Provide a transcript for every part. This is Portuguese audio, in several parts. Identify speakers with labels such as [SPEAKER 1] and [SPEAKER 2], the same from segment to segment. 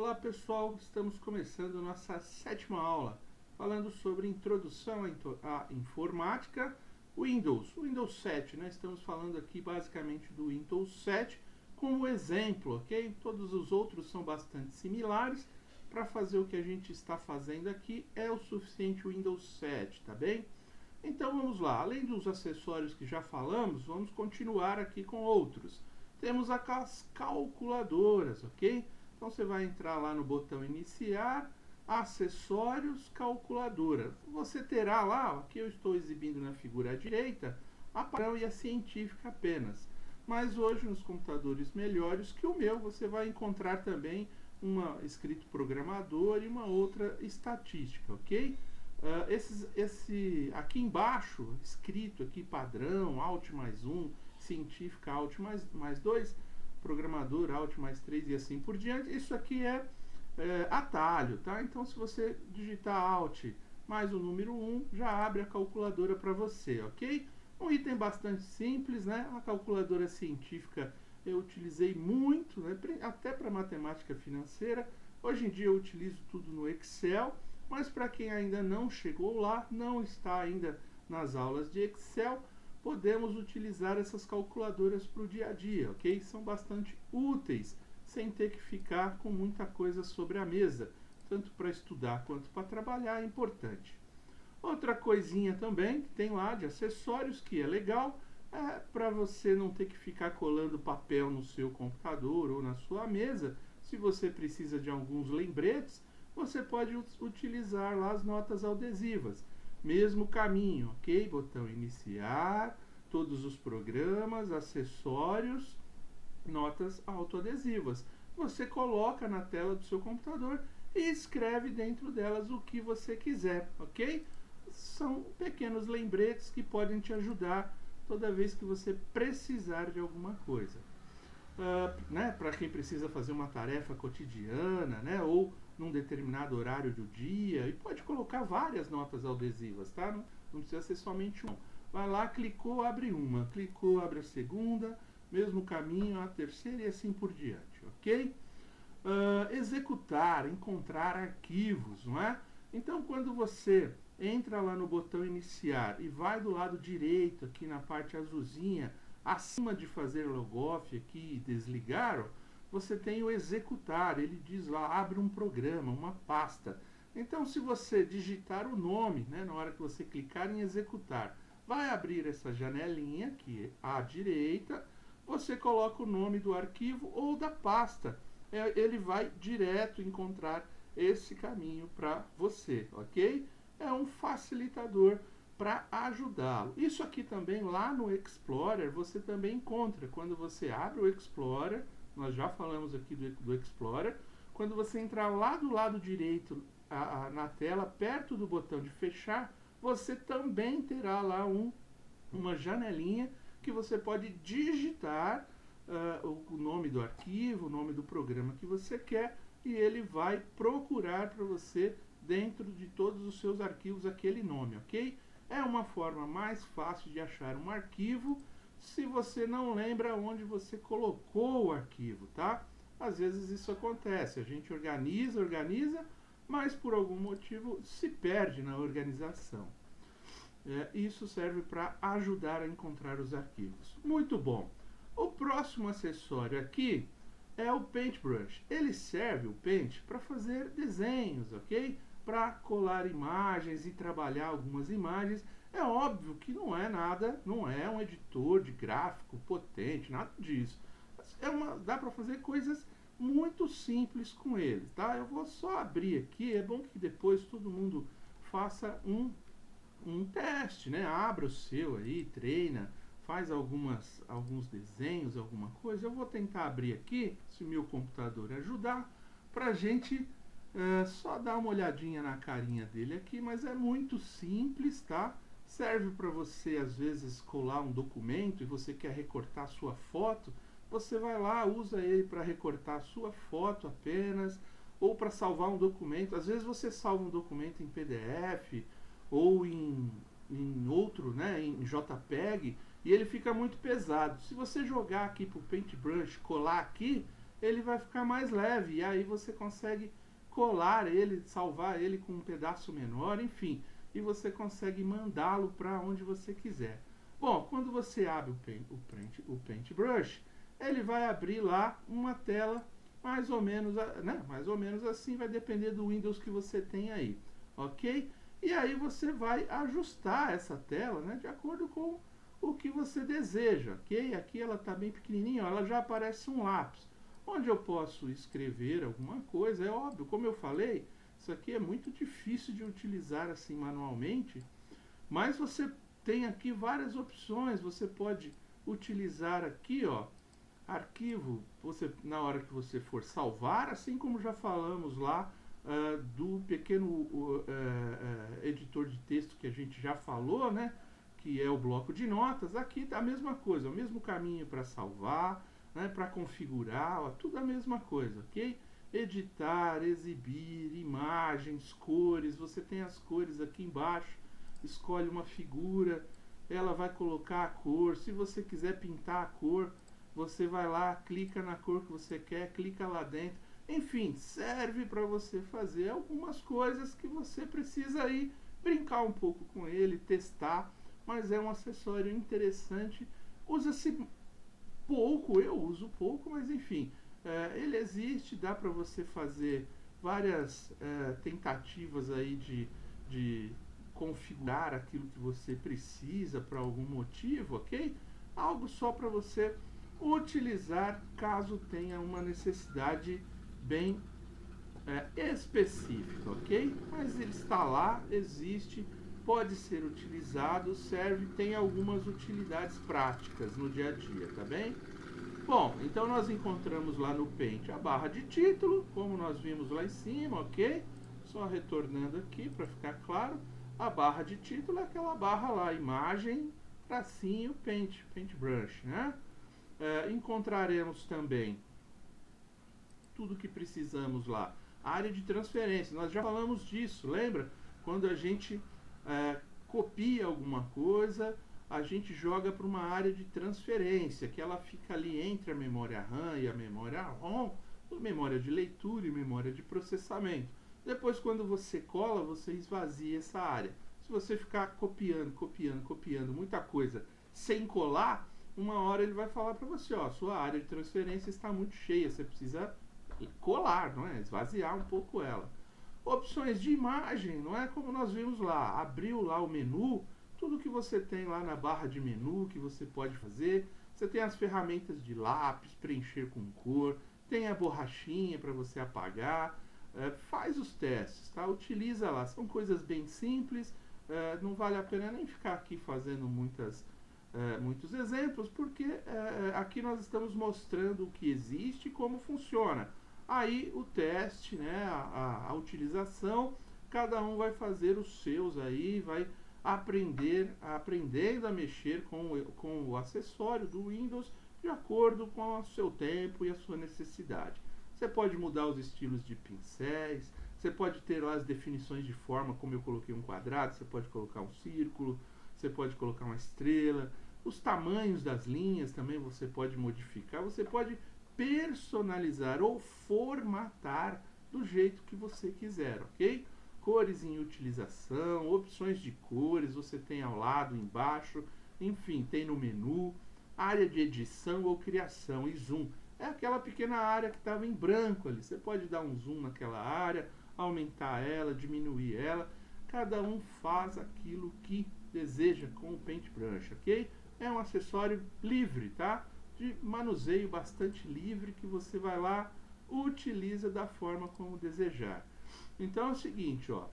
[SPEAKER 1] Olá pessoal, estamos começando nossa 7ª aula, falando sobre introdução à informática, Windows 7, né? Estamos falando aqui basicamente do Windows 7 como exemplo, ok? Todos os outros são bastante similares. Para fazer o que a gente está fazendo aqui é o suficiente o Windows 7, tá bem? Então vamos lá, além dos acessórios que já falamos, vamos continuar aqui com outros. Temos as calculadoras, ok? Então você vai entrar lá no botão iniciar, acessórios, calculadora. Você terá lá, aqui eu estou exibindo na figura à direita, a padrão e a científica apenas. Mas hoje nos computadores melhores que o meu, você vai encontrar também uma escrito programador e uma outra estatística, ok? Aqui embaixo, escrito aqui padrão, Alt mais 1, científica Alt mais 2, programador Alt mais 3 e assim por diante. Isso aqui é atalho, tá? Então se você digitar Alt mais o número 1, já abre a calculadora para você, ok? Um item bastante simples, né? A calculadora científica eu utilizei muito, né? Até para matemática financeira. Hoje em dia eu utilizo tudo no Excel, mas para quem ainda não chegou lá, não está ainda nas aulas de Excel, podemos utilizar essas calculadoras para o dia a dia, ok? São bastante úteis, sem ter que ficar com muita coisa sobre a mesa, tanto para estudar quanto para trabalhar, é importante. Outra coisinha também que tem lá de acessórios que é legal, é para você não ter que ficar colando papel no seu computador ou na sua mesa. Se você precisa de alguns lembretes, você pode utilizar lá as notas adesivas. Mesmo caminho, ok? Botão iniciar, todos os programas, acessórios, notas autoadesivas. Você coloca na tela do seu computador e escreve dentro delas o que você quiser, ok? São pequenos lembretes que podem te ajudar toda vez que você precisar de alguma coisa. Né, para quem precisa fazer uma tarefa cotidiana, né, ou num determinado horário do dia, e pode colocar várias notas adesivas, tá? Não precisa ser somente uma. Vai lá, clicou, abre uma, clicou, abre a segunda, mesmo caminho, a terceira e assim por diante, ok? Executar, encontrar arquivos, não é? Então, quando você entra lá no botão iniciar e vai do lado direito, aqui na parte azulzinha, acima de fazer logoff aqui e desligar, ó, você tem o executar. Ele diz lá, abre um programa, uma pasta. Então, se você digitar o nome, né, na hora que você clicar em executar, vai abrir essa janelinha aqui à direita, você coloca o nome do arquivo ou da pasta. Ele vai direto encontrar esse caminho para você, ok? É um facilitador para ajudá-lo. Isso aqui também lá no Explorer você também encontra. Quando você abre o Explorer, nós já falamos aqui do Explorer, quando você entrar lá do lado direito na tela, perto do botão de fechar, você também terá lá uma janelinha que você pode digitar o nome do arquivo, o nome do programa que você quer, e ele vai procurar para você dentro de todos os seus arquivos aquele nome, ok? É uma forma mais fácil de achar um arquivo se você não lembra onde você colocou o arquivo, tá? Às vezes isso acontece, a gente organiza, mas por algum motivo se perde na organização. Isso serve para ajudar a encontrar os arquivos. Muito bom. O próximo acessório aqui é o Paintbrush. Ele serve, o Paint, para fazer desenhos, ok? Para colar imagens e trabalhar algumas imagens. É óbvio que não é um editor de gráfico potente, nada disso. Dá para fazer coisas muito simples com ele, tá? Eu vou só abrir aqui, é bom que depois todo mundo faça um teste, né? Abra o seu aí, treina, faz alguns desenhos, alguma coisa. Eu vou tentar abrir aqui, se o meu computador ajudar, para a gente só dar uma olhadinha na carinha dele aqui, mas é muito simples, tá? Serve para você, às vezes, colar um documento e você quer recortar sua foto, você vai lá, usa ele para recortar a sua foto apenas, ou para salvar um documento. Às vezes você salva um documento em PDF, ou em outro, né, em JPEG, e ele fica muito pesado. Se você jogar aqui para o Paintbrush, colar aqui, ele vai ficar mais leve, e aí você consegue colar ele, salvar ele com um pedaço menor, enfim, e você consegue mandá-lo para onde você quiser. Bom, quando você abre o Paintbrush, ele vai abrir lá uma tela mais ou menos, né, mais ou menos assim, vai depender do Windows que você tem aí, ok? E aí você vai ajustar essa tela, né, de acordo com o que você deseja, ok? Aqui ela está bem pequenininha, ó, ela já aparece um lápis, onde eu posso escrever alguma coisa. É óbvio, como eu falei, isso aqui é muito difícil de utilizar assim manualmente, mas você tem aqui várias opções. Você pode utilizar aqui, ó, arquivo, você, na hora que você for salvar, assim como já falamos lá do pequeno editor de texto que a gente já falou, né, que é o bloco de notas. Aqui tá a mesma coisa, o mesmo caminho para salvar, né, para configurar, ó, tudo a mesma coisa, ok? Editar, exibir, imagens, cores, você tem as cores aqui embaixo, escolhe uma figura, ela vai colocar a cor. Se você quiser pintar a cor, você vai lá, clica na cor que você quer, clica lá dentro. Enfim, serve para você fazer algumas coisas que você precisa aí brincar um pouco com ele, testar, mas é um acessório interessante. Usa-se pouco, eu uso pouco, mas enfim, ele existe, dá para você fazer várias tentativas aí de configurar aquilo que você precisa para algum motivo, ok? Algo só para você utilizar caso tenha uma necessidade bem específica, ok? Mas ele está lá, existe, pode ser utilizado, serve, tem algumas utilidades práticas no dia a dia, tá bem? Bom, então nós encontramos lá no Paint a barra de título, como nós vimos lá em cima, ok? Só retornando aqui para ficar claro, a barra de título é aquela barra lá, imagem, tracinho, Paintbrush, né? Encontraremos também tudo que precisamos lá. A área de transferência, nós já falamos disso, lembra? Quando a gente copia alguma coisa, a gente joga para uma área de transferência, que ela fica ali entre a memória RAM e a memória ROM, memória de leitura e memória de processamento. Depois, quando você cola, você esvazia essa área. Se você ficar copiando muita coisa sem colar, uma hora ele vai falar para você, ó, sua área de transferência está muito cheia, você precisa colar, não é? Esvaziar um pouco ela. Opções de imagem, não é? Como nós vimos lá, abriu lá o menu, tudo que você tem lá na barra de menu que você pode fazer. Você tem as ferramentas de lápis, preencher com cor, tem a borrachinha para você apagar. Faz os testes, tá? Utiliza lá, são coisas bem simples, não vale a pena nem ficar aqui fazendo muitos exemplos, porque aqui nós estamos mostrando o que existe e como funciona. Aí o teste, né, a utilização, cada um vai fazer os seus aí, vai aprendendo a mexer com o acessório do Windows de acordo com o seu tempo e a sua necessidade. Você pode mudar os estilos de pincéis, você pode ter lá as definições de forma, como eu coloquei um quadrado, você pode colocar um círculo, você pode colocar uma estrela, os tamanhos das linhas também você pode modificar, você pode personalizar ou formatar do jeito que você quiser, ok? Cores em utilização, opções de cores, você tem ao lado, embaixo, enfim, tem no menu, área de edição ou criação e zoom. É aquela pequena área que estava em branco ali, você pode dar um zoom naquela área, aumentar ela, diminuir ela, cada um faz aquilo que deseja com o Paintbrush, ok? É um acessório livre, tá? De manuseio bastante livre, que você vai lá, utiliza da forma como desejar. Então é o seguinte, ó,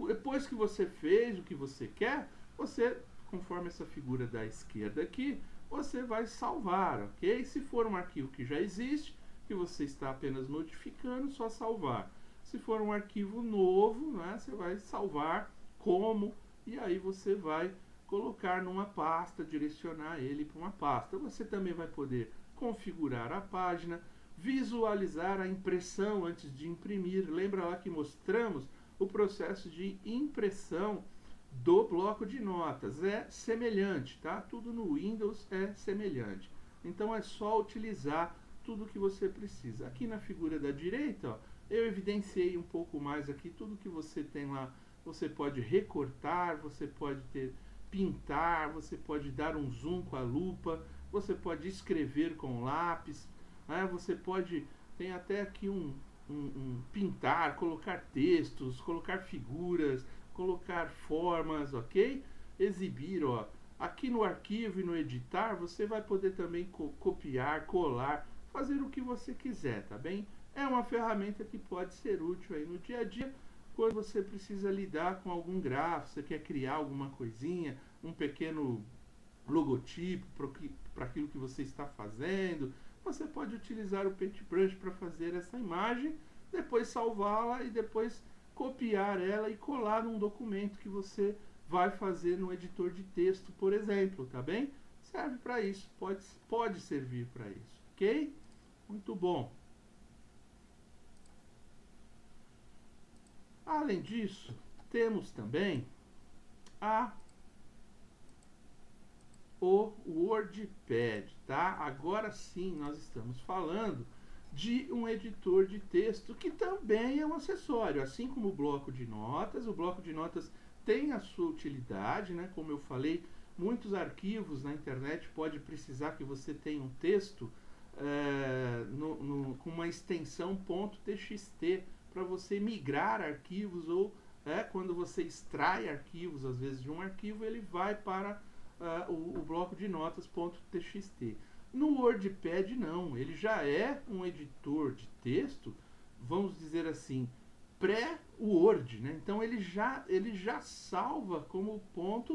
[SPEAKER 1] depois que você fez o que você quer, você, conforme essa figura da esquerda aqui, você vai salvar, ok? Se for um arquivo que já existe, que você está apenas modificando, só salvar. Se for um arquivo novo, né, você vai salvar como, e aí você vai colocar numa pasta, direcionar ele para uma pasta. Você também vai poder configurar a página, visualizar a impressão antes de imprimir. Lembra lá que mostramos o processo de impressão do bloco de notas. É semelhante, tá? Tudo no Windows é semelhante. Então é só utilizar tudo que você precisa. Aqui na figura da direita, ó, eu evidenciei um pouco mais aqui tudo que você tem lá. Você pode recortar, você pode pintar, você pode dar um zoom com a lupa, você pode escrever com lápis, né? Você pode, tem até aqui pintar, colocar textos, colocar figuras, colocar formas, ok? Exibir, ó. Aqui no arquivo e no editar, você vai poder também copiar, colar, fazer o que você quiser, tá bem? É uma ferramenta que pode ser útil aí no dia a dia, quando você precisa lidar com algum gráfico, você quer criar alguma coisinha, um pequeno logotipo para aquilo que você está fazendo. Você pode utilizar o Paintbrush para fazer essa imagem, depois salvá-la e depois copiar ela e colar num documento que você vai fazer no editor de texto, por exemplo, tá bem? Serve para isso, pode servir para isso, ok? Muito bom. Além disso, temos também o WordPad, tá? Agora sim, nós estamos falando de um editor de texto que também é um acessório, assim como o bloco de notas. O bloco de notas tem a sua utilidade, né? Como eu falei, muitos arquivos na internet pode precisar que você tenha um texto com uma extensão .txt para você migrar arquivos, ou quando você extrai arquivos, às vezes de um arquivo, ele vai para o bloco de notas .txt. No WordPad não, ele já é um editor de texto, vamos dizer assim, pré-Word, né? Então ele já salva como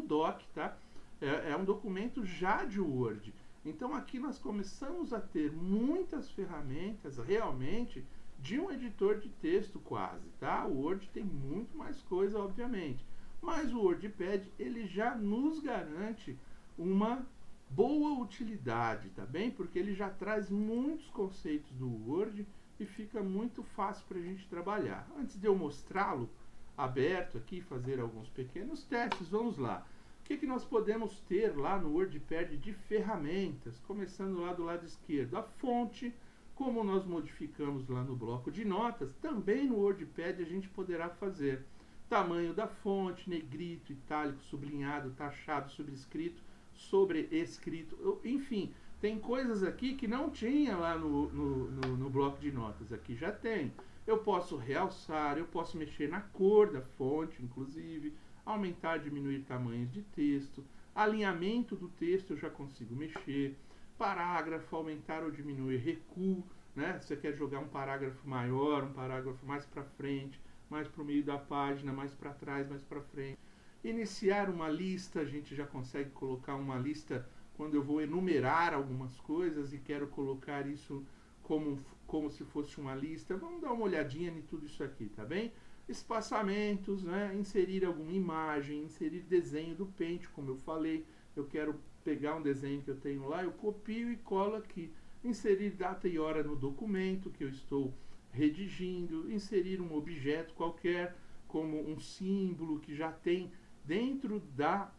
[SPEAKER 1] .doc, tá? É um documento já de Word. Então aqui nós começamos a ter muitas ferramentas realmente de um editor de texto quase, tá? O Word tem muito mais coisa, obviamente, mas o WordPad ele já nos garante uma boa utilidade, tá bem? Porque ele já traz muitos conceitos do Word e fica muito fácil para a gente trabalhar. Antes de eu mostrá-lo aberto aqui, fazer alguns pequenos testes, vamos lá. O que nós podemos ter lá no WordPad de ferramentas? Começando lá do lado esquerdo, a fonte, como nós modificamos lá no bloco de notas, também no WordPad a gente poderá fazer tamanho da fonte, negrito, itálico, sublinhado, taxado, subscrito, sobrescrito, enfim, tem coisas aqui que não tinha lá no bloco de notas, aqui já tem. Eu posso realçar, eu posso mexer na cor da fonte, inclusive, aumentar, diminuir tamanhos de texto, alinhamento do texto eu já consigo mexer, parágrafo, aumentar ou diminuir recuo, né? Você quer jogar um parágrafo maior, um parágrafo mais para frente, mais para o meio da página, mais para trás, mais para frente. Iniciar uma lista, a gente já consegue colocar uma lista quando eu vou enumerar algumas coisas e quero colocar isso como se fosse uma lista. Vamos dar uma olhadinha em tudo isso aqui, tá bem? Espaçamentos, né? Inserir alguma imagem, inserir desenho do Paint, como eu falei. Eu quero pegar um desenho que eu tenho lá, eu copio e colo aqui. Inserir data e hora no documento que eu estou redigindo. Inserir um objeto qualquer, como um símbolo que já tem dentro da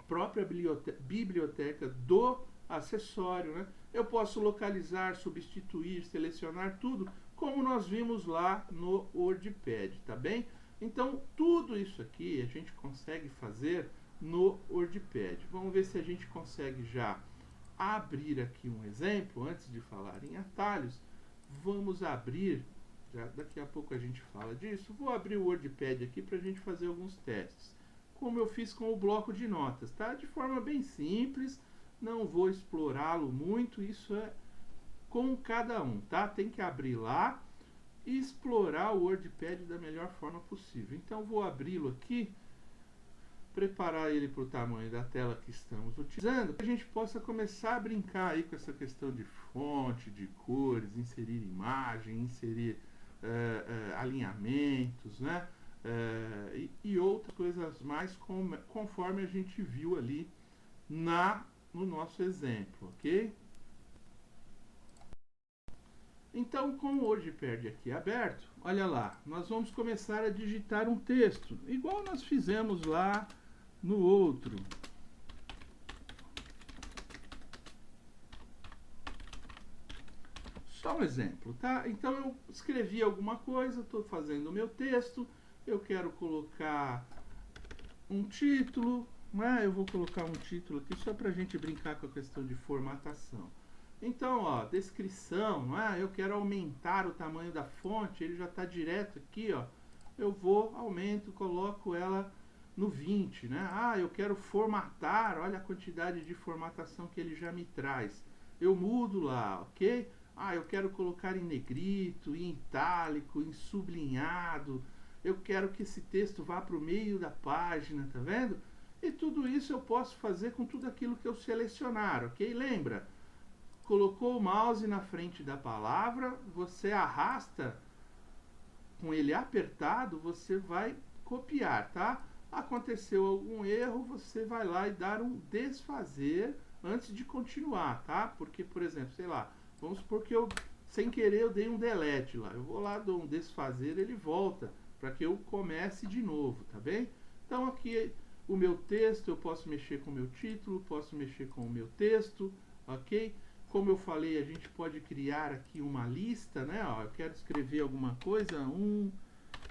[SPEAKER 1] própria biblioteca do acessório, né? Eu posso localizar, substituir, selecionar tudo, como nós vimos lá no WordPad, tá bem? Então, tudo isso aqui a gente consegue fazer no WordPad. Vamos ver se a gente consegue já abrir aqui um exemplo, antes de falar em atalhos. Vamos abrir, já daqui a pouco a gente fala disso, vou abrir o WordPad aqui para a gente fazer alguns testes. Como eu fiz com o bloco de notas, tá? De forma bem simples, não vou explorá-lo muito, isso é com cada um, tá? Tem que abrir lá e explorar o WordPad da melhor forma possível. Então, vou abri-lo aqui, preparar ele para o tamanho da tela que estamos utilizando, para que a gente possa começar a brincar aí com essa questão de fonte, de cores, inserir imagem, inserir alinhamentos, né? E outras coisas mais conforme a gente viu ali no nosso exemplo, ok? Então, com o WordPad aqui aberto, olha lá, nós vamos começar a digitar um texto, igual nós fizemos lá no outro. Só um exemplo, tá? Então eu escrevi alguma coisa, estou fazendo o meu texto, eu quero colocar um título, né? Eu vou colocar um título aqui só para a gente brincar com a questão de formatação. Então, ó, descrição, eu quero aumentar o tamanho da fonte, ele já está direto aqui, ó. Eu vou, aumento, coloco ela no 20, né? Eu quero formatar, olha a quantidade de formatação que ele já me traz. Eu mudo lá, ok? Eu quero colocar em negrito, em itálico, em sublinhado. Eu quero que esse texto vá para o meio da página, tá vendo? E tudo isso eu posso fazer com tudo aquilo que eu selecionar, ok? Lembra? Colocou o mouse na frente da palavra, você arrasta, com ele apertado, você vai copiar, tá? Aconteceu algum erro, você vai lá e dar um desfazer antes de continuar, tá? Porque, por exemplo, sei lá, vamos supor que eu, sem querer, eu dei um delete lá. Eu vou lá, dou um desfazer, ele volta para que eu comece de novo, tá bem? Então aqui o meu texto, eu posso mexer com o meu título, posso mexer com o meu texto, ok? Como eu falei, a gente pode criar aqui uma lista, né? Eu quero escrever alguma coisa, 1,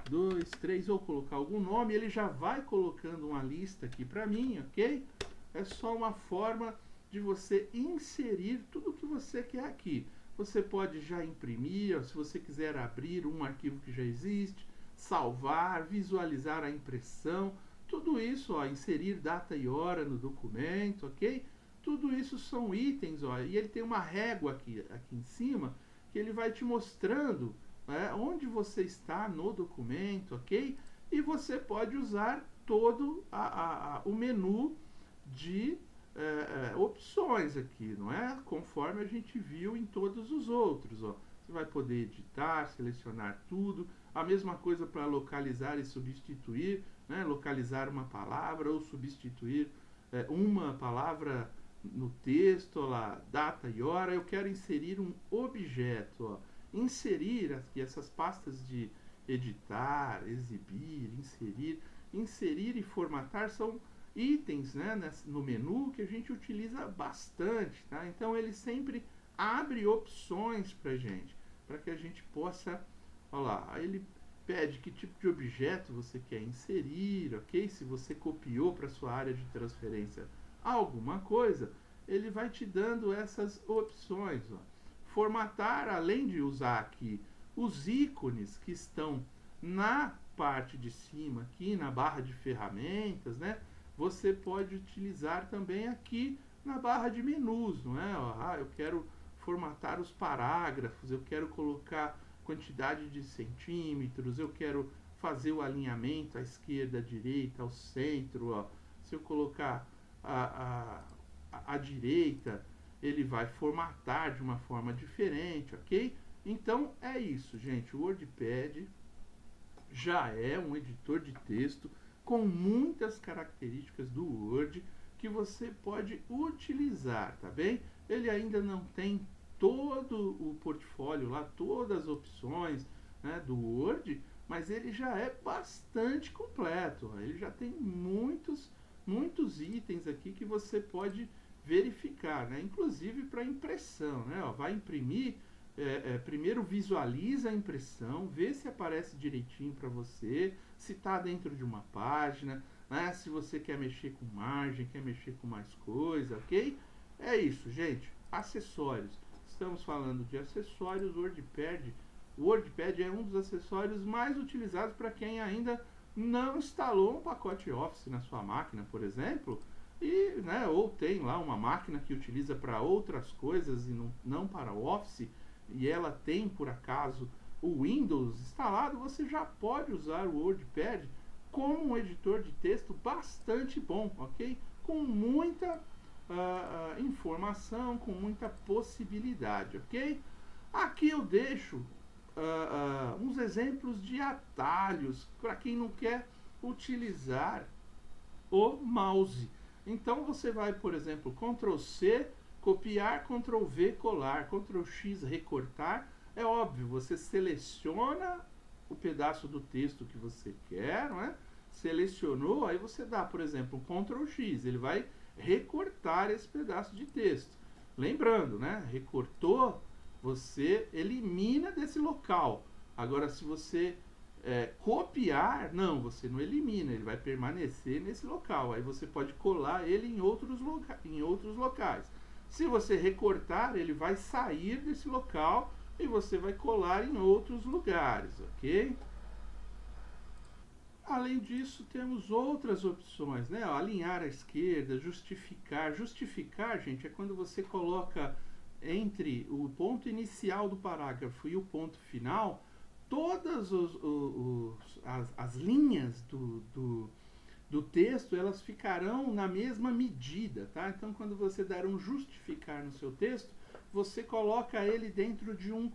[SPEAKER 1] 2, 3, ou colocar algum nome, ele já vai colocando uma lista aqui para mim, ok? É só uma forma de você inserir tudo o que você quer aqui. Você pode já imprimir, se você quiser abrir um arquivo que já existe, salvar, visualizar a impressão, tudo isso, ó, inserir data e hora no documento, ok? Tudo isso são itens, ó, e ele tem uma régua aqui em cima, que ele vai te mostrando onde você está no documento, ok? E você pode usar todo o menu de opções aqui, não é? Conforme a gente viu em todos os outros, ó. Você vai poder editar, selecionar tudo. A mesma coisa para localizar e substituir, né? Localizar uma palavra ou substituir uma palavra no texto, lá, data e hora. Eu quero inserir um objeto, ó. Inserir aqui essas pastas de editar, exibir, inserir e formatar são itens, né, no menu que a gente utiliza bastante, tá? Então ele sempre abre opções pra gente, para que a gente possa, olha lá, aí ele pede que tipo de objeto você quer inserir, ok? Se você copiou para sua área de transferência alguma coisa, ele vai te dando essas opções, ó. Formatar, além de usar aqui os ícones que estão na parte de cima, aqui na barra de ferramentas, né? Você pode utilizar também aqui na barra de menus, não é? Eu quero formatar os parágrafos, eu quero colocar quantidade de centímetros, eu quero fazer o alinhamento à esquerda, à direita, ao centro, ó. Se eu colocar à direita, ele vai formatar de uma forma diferente, ok? Então é isso, gente. O WordPad já é um editor de texto com muitas características do Word que você pode utilizar, tá bem? Ele ainda não tem todo o portfólio lá, todas as opções, né, do Word, mas ele já é bastante completo. Ele já tem muitos itens aqui que você pode verificar, né? Inclusive para impressão, né? Vai imprimir, primeiro visualiza a impressão, vê se aparece direitinho para você, se está dentro de uma página, né? Se você quer mexer com margem, quer mexer com mais coisa, ok? É isso, gente. Acessórios. Estamos falando de acessórios. O WordPad é um dos acessórios mais utilizados para quem ainda não instalou um pacote Office na sua máquina, por exemplo, e, né, ou tem lá uma máquina que utiliza para outras coisas e não para o Office, e ela tem, por acaso, o Windows instalado, você já pode usar o WordPad como um editor de texto bastante bom, ok? Com muita informação, com muita possibilidade, ok? Aqui eu deixo uns exemplos de atalhos para quem não quer utilizar o mouse. Então você vai, por exemplo, Ctrl C, copiar, Ctrl V, colar, Ctrl X, recortar. É óbvio, você seleciona o pedaço do texto que você quer, não é? Selecionou, aí você dá, por exemplo, um Ctrl X, ele vai recortar esse pedaço de texto. Lembrando, né? Recortou, você elimina desse local. Agora, se você copiar, não, você não elimina, ele vai permanecer nesse local. Aí você pode colar ele em outros locais. Se você recortar, ele vai sair desse local e você vai colar em outros lugares, ok? Além disso, temos outras opções, né? Alinhar à esquerda, justificar. Justificar, gente, é quando você coloca entre o ponto inicial do parágrafo e o ponto final, todas as linhas do texto, elas ficarão na mesma medida, tá? Então, quando você der um justificar no seu texto, você coloca ele dentro de um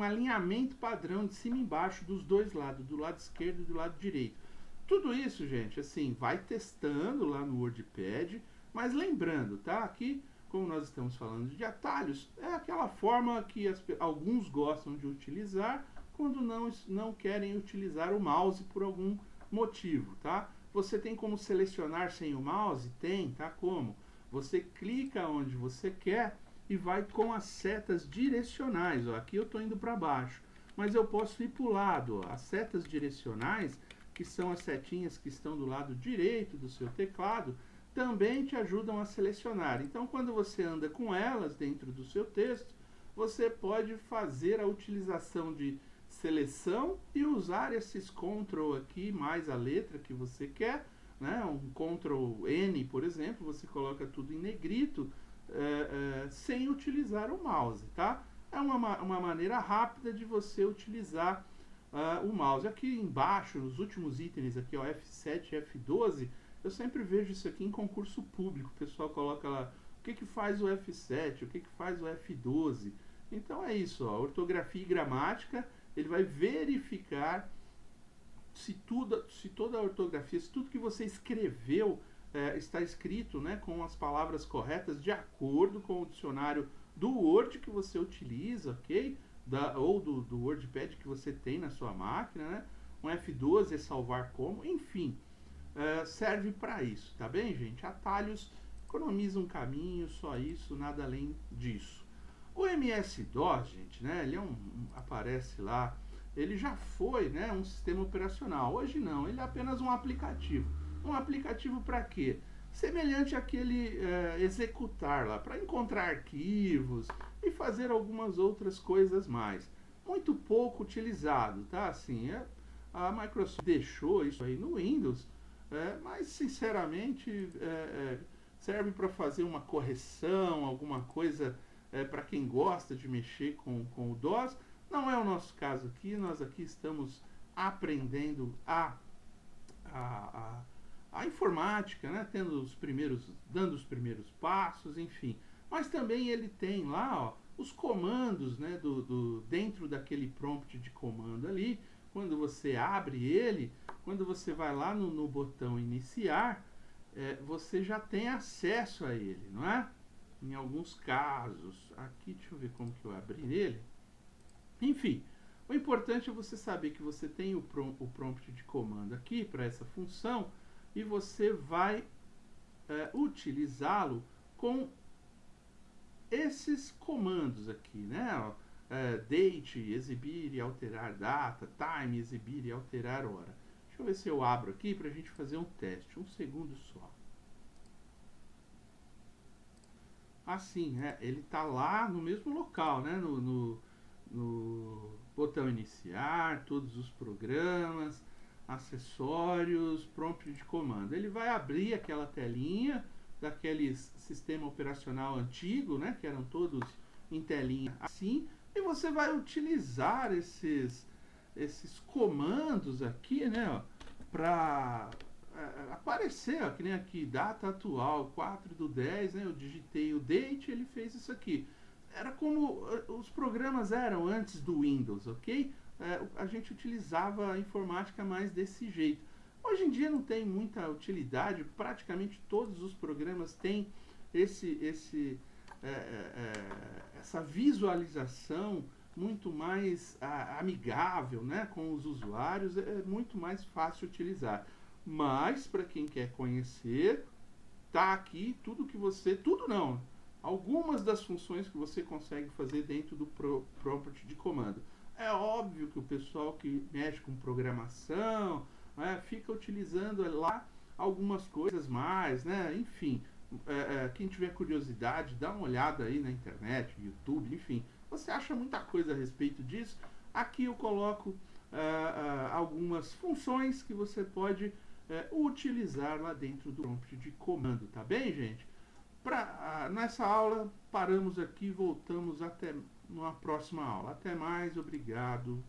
[SPEAKER 1] alinhamento padrão de cima e embaixo dos dois lados, do lado esquerdo e do lado direito. Tudo isso, gente, assim, vai testando lá no WordPad, mas lembrando, tá? Aqui, como nós estamos falando de atalhos, é aquela forma que alguns gostam de utilizar quando não querem utilizar o mouse por algum motivo, tá? Você tem como selecionar sem o mouse? Tem, tá? Como? Você clica onde você quer e vai com as setas direcionais. Ó, aqui eu estou indo para baixo, mas eu posso ir para o lado. Ó. As setas direcionais, que são as setinhas que estão do lado direito do seu teclado, também te ajudam a selecionar. Então, quando você anda com elas dentro do seu texto, você pode fazer a utilização de seleção e usar esses Ctrl aqui, mais a letra que você quer, né? Um Ctrl N, por exemplo, você coloca tudo em negrito, sem utilizar o mouse, tá? É uma maneira rápida de você utilizar o mouse. Aqui embaixo, nos últimos itens, aqui, ó, F7 e F12, eu sempre vejo isso aqui em concurso público. O pessoal coloca lá, o que que faz o F7, o que que faz o F12. Então é isso, ó, ortografia e gramática, ele vai verificar se toda a ortografia, se tudo que você escreveu está escrito, né, com as palavras corretas, de acordo com o dicionário do Word que você utiliza, ok? Ou do WordPad que você tem na sua máquina, né? Um F12 é salvar como, enfim, serve para isso, tá bem, gente? Atalhos economizam um caminho, só isso, nada além disso. O MS-DOS, gente, né, ele aparece lá, ele já foi, né, um sistema operacional. Hoje não, ele é apenas um aplicativo. Um aplicativo para quê? Semelhante àquele executar lá, para encontrar arquivos e fazer algumas outras coisas mais. Muito pouco utilizado, tá? Assim, a Microsoft deixou isso aí no Windows, mas sinceramente serve para fazer uma correção, alguma coisa para quem gosta de mexer com o DOS. Não é o nosso caso aqui, nós aqui estamos aprendendo a informática, né? Dando os primeiros passos, enfim. Mas também ele tem lá, ó, os comandos, né, dentro daquele prompt de comando ali. Quando você abre ele, quando você vai lá no botão iniciar, você já tem acesso a ele, não é? Em alguns casos. Aqui, deixa eu ver como que eu abri ele. Enfim, o importante é você saber que você tem o prompt de comando aqui para essa função e você vai utilizá-lo com esses comandos aqui, né? Date, exibir e alterar data, time, exibir e alterar hora. Deixa eu ver se eu abro aqui para a gente fazer um teste. Um segundo só. Assim, né? Ele está lá no mesmo local, né? No botão iniciar, todos os programas, acessórios, prompt de comando. Ele vai abrir aquela telinha daquele sistema operacional antigo, né, que eram todos em telinha assim, e você vai utilizar esses comandos aqui, né, para aparecer, ó, que nem aqui, data atual, 4/10, né, eu digitei o date, ele fez isso aqui. Era como os programas eram antes do Windows, ok? A gente utilizava a informática mais desse jeito. Hoje em dia não tem muita utilidade, praticamente todos os programas têm essa visualização muito mais amigável, né, com os usuários, é muito mais fácil utilizar. Mas, para quem quer conhecer, tá aqui tudo que você... Tudo não! algumas das funções que você consegue fazer dentro do prompt de comando. É óbvio que o pessoal que mexe com programação, né, fica utilizando lá algumas coisas mais, né? Enfim, quem tiver curiosidade, dá uma olhada aí na internet, YouTube, enfim, você acha muita coisa a respeito disso. Aqui eu coloco algumas funções que você pode utilizar lá dentro do prompt de comando, tá bem, gente? Nessa aula paramos aqui, voltamos até numa próxima aula. Até mais, obrigado.